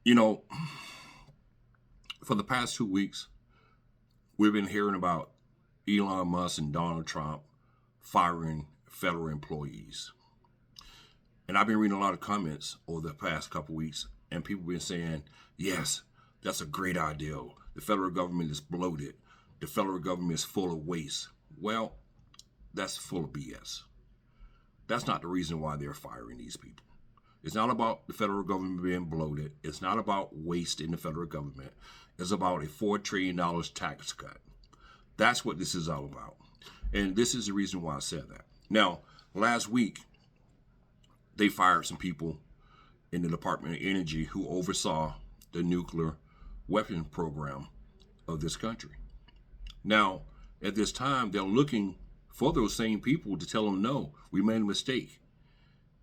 You know, for the past 2 weeks, we've been hearing about Elon Musk and Donald Trump firing federal employees. And I've been reading a lot of comments over the past couple weeks, and people have been saying, yes, that's a great idea. The federal government is bloated. The federal government is full of waste. Well, that's full of BS. That's not the reason why they're firing these people. It's not about the federal government being bloated. It's not about waste in the federal government. It's about a $4 trillion tax cut. That's what this is all about. And this is the reason why I said that. Now, last week, they fired some people in the Department of Energy who oversaw the nuclear weapon program of this country. Now, at this time, they're looking for those same people to tell them, no, we made a mistake.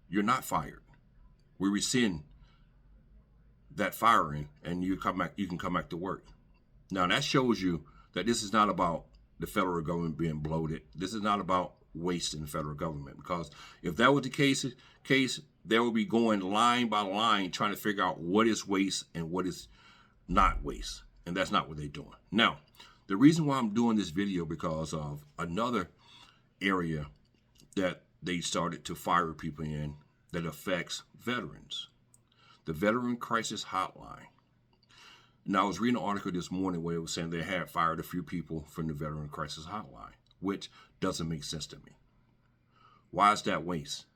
You're not fired. We rescind that firing and you can come back to work. Now, that shows you that this is not about the federal government being bloated. This is not about waste in the federal government, because if that was the case, they would be going line by line trying to figure out what is waste and what is not waste. And that's not what they're doing. Now, the reason why I'm doing this video because of another area that they started to fire people in that affects veterans, the Veteran Crisis Hotline. Now, I was reading an article this morning where it was saying they had fired a few people from the Veteran Crisis Hotline, which doesn't make sense to me. Why is that waste?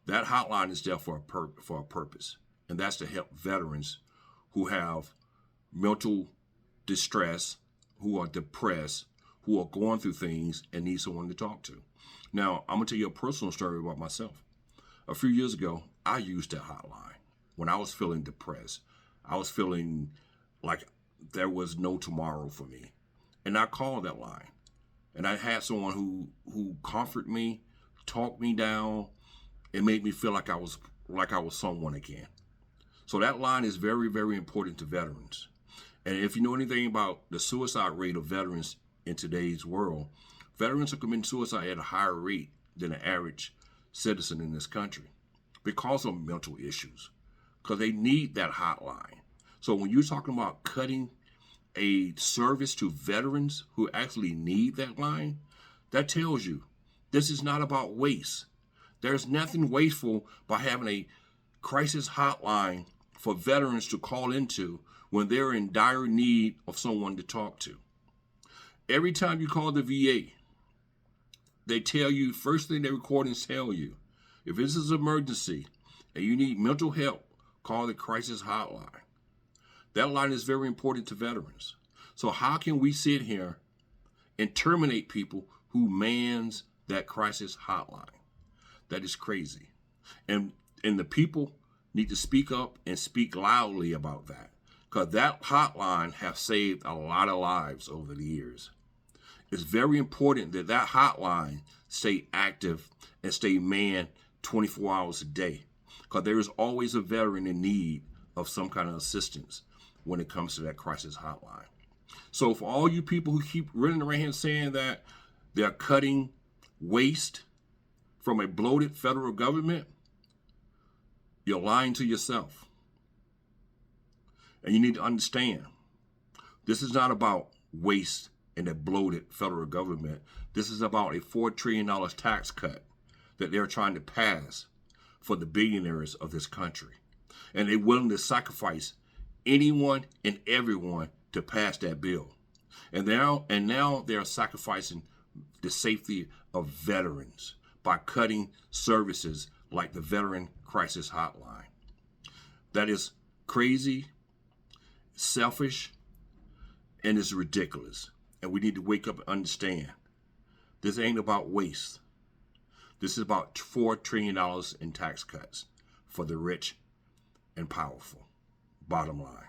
That hotline is there for a purpose, and that's to help veterans who have mental distress, who are depressed, who are going through things and need someone to talk to. Now, I'm going to tell you a personal story about myself. A few years ago, I used that hotline when I was feeling depressed. I was feeling like there was no tomorrow for me. And I called that line. And I had someone who comforted me, talked me down, and made me feel like I was someone again. So that line is very, very important to veterans. And if you know anything about the suicide rate of veterans in today's world, veterans are committing suicide at a higher rate than the average citizen in this country because of mental issues, because they need that hotline. So when you're talking about cutting a service to veterans who actually need that line, that tells you this is not about waste. There's nothing wasteful by having a crisis hotline for veterans to call into when they're in dire need of someone to talk to. Every time you call the VA, they tell you, first thing their recordings tell you, if this is an emergency and you need mental help, call the crisis hotline. That line is very important to veterans. So how can we sit here and terminate people who mans that crisis hotline? That is crazy. And the people need to speak up and speak loudly about that, because that hotline has saved a lot of lives over the years. It's very important that that hotline stay active and stay manned 24 hours a day, because there is always a veteran in need of some kind of assistance when it comes to that crisis hotline. So for all you people who keep running around here saying that they're cutting waste from a bloated federal government, you're lying to yourself. And you need to understand, this is not about waste in a bloated federal government. This is about a $4 trillion tax cut that they're trying to pass for the billionaires of this country. And they're willing to sacrifice anyone and everyone to pass that bill. And now they're sacrificing the safety of veterans by cutting services like the Veteran Crisis Hotline. That is crazy, selfish, and it's ridiculous. And we need to wake up and understand this ain't about waste. This is about $4 trillion in tax cuts for the rich and powerful. Bottom line.